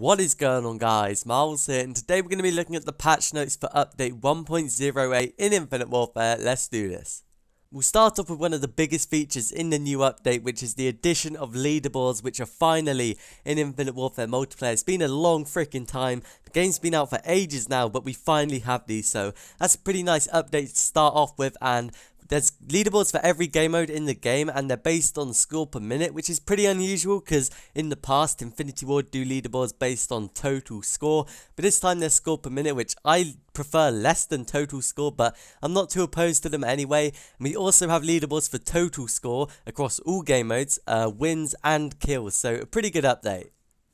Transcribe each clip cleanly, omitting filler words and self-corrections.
What is going on, guys? Miles here, and today we're going to be looking at the patch notes for update 1.08 in Infinite Warfare. Let's do this. We'll start off with one of the biggest features in the new update, which is the addition of leaderboards, which are finally in Infinite Warfare multiplayer. It's been a long freaking time. The game's been out for ages now, but we finally have these, so that's a pretty nice update to start off with. And there's leaderboards for every game mode in the game, and they're based on score per minute, which is pretty unusual because in the past Infinity Ward do leaderboards based on total score, but this time they're score per minute, which I prefer less than total score, but I'm not too opposed to them anyway. And we also have leaderboards for total score across all game modes, wins and kills, so a pretty good update.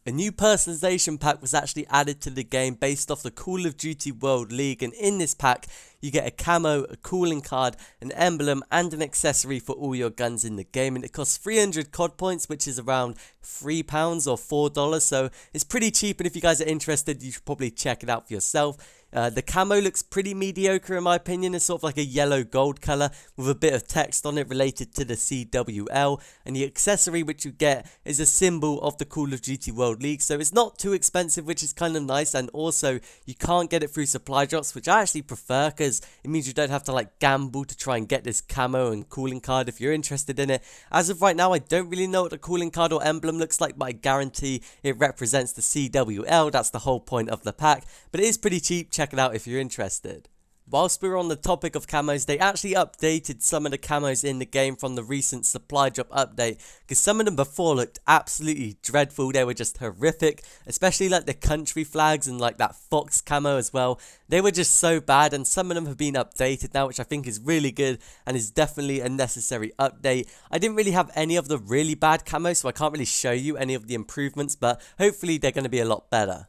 A new personalization pack was actually added to the game based off the Call of Duty World League, and in this pack you get a camo, a calling card, an emblem and an accessory for all your guns in the game, and it costs 300 COD points, which is around £3 or $4, so it's pretty cheap. And if you guys are interested, you should probably check it out for yourself. The camo looks pretty mediocre in my opinion. It's sort of like a yellow gold colour with a bit of text on it related to the CWL, and the accessory which you get is a symbol of the Call of Duty World League, so it's not too expensive, which is kind of nice. And also you can't get it through supply drops, which I actually prefer because it means you don't have to like gamble to try and get this camo and calling card if you're interested in it. As of right now, I don't really know what the calling card or emblem looks like, but I guarantee it represents the CWL. That's the whole point of the pack, but it is pretty cheap. Check it out if you're interested. Whilst we're on the topic of camos, they actually updated some of the camos in the game from the recent supply drop update, because some of them before looked absolutely dreadful. They were just horrific, especially like the country flags and like that fox camo as well. They were just so bad, and some of them have been updated now, which I think is really good and is definitely a necessary update. I didn't really have any of the really bad camos, so I can't really show you any of the improvements, but hopefully they're going to be a lot better.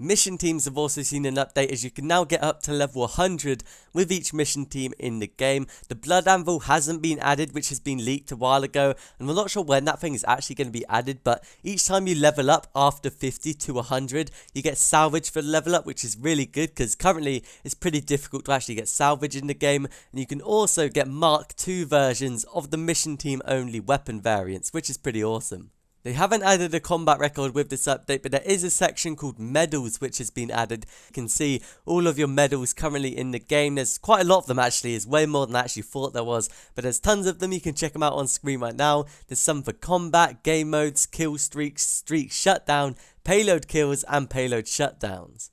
Mission teams have also seen an update, as you can now get up to level 100 with each mission team in the game. The Blood Anvil hasn't been added, which has been leaked a while ago, and we're not sure when that thing is actually going to be added, but each time you level up after 50 to 100, you get salvage for the level up, which is really good because currently it's pretty difficult to actually get salvage in the game. And you can also get Mark II versions of the mission team only weapon variants, which is pretty awesome. They haven't added a combat record with this update, but there is a section called medals which has been added. You can see all of your medals currently in the game. There's quite a lot of them actually. It's way more than I actually thought there was, but there's tons of them. You can check them out on screen right now. There's some for combat, game modes, kill streaks, streak shutdown, payload kills and payload shutdowns.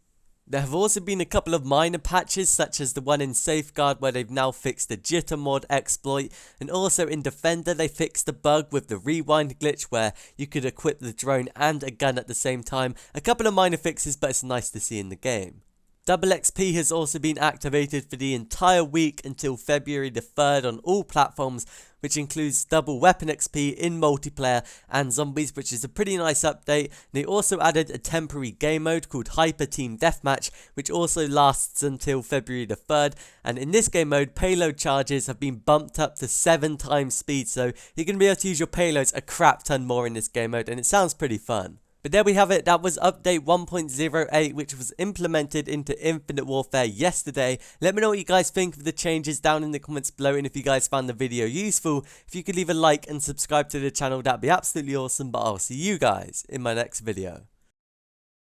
There have also been a couple of minor patches, such as the one in Safeguard where they've now fixed the jitter mod exploit, and also in Defender they fixed the bug with the rewind glitch where you could equip the drone and a gun at the same time. A couple of minor fixes, but it's nice to see in the game. Double XP has also been activated for the entire week until February the 3rd on all platforms, which includes double weapon XP in multiplayer and zombies, which is a pretty nice update. They also added a temporary game mode called Hyper Team Deathmatch, which also lasts until February the 3rd. And in this game mode, payload charges have been bumped up to 7 times speed, so you're going to be able to use your payloads a crap ton more in this game mode, and it sounds pretty fun. But there we have it. That was update 1.08, which was implemented into Infinite Warfare yesterday. Let me know what you guys think of the changes down in the comments below, and if you guys found the video useful, if you could leave a like and subscribe to the channel, that'd be absolutely awesome. But I'll see you guys in my next video.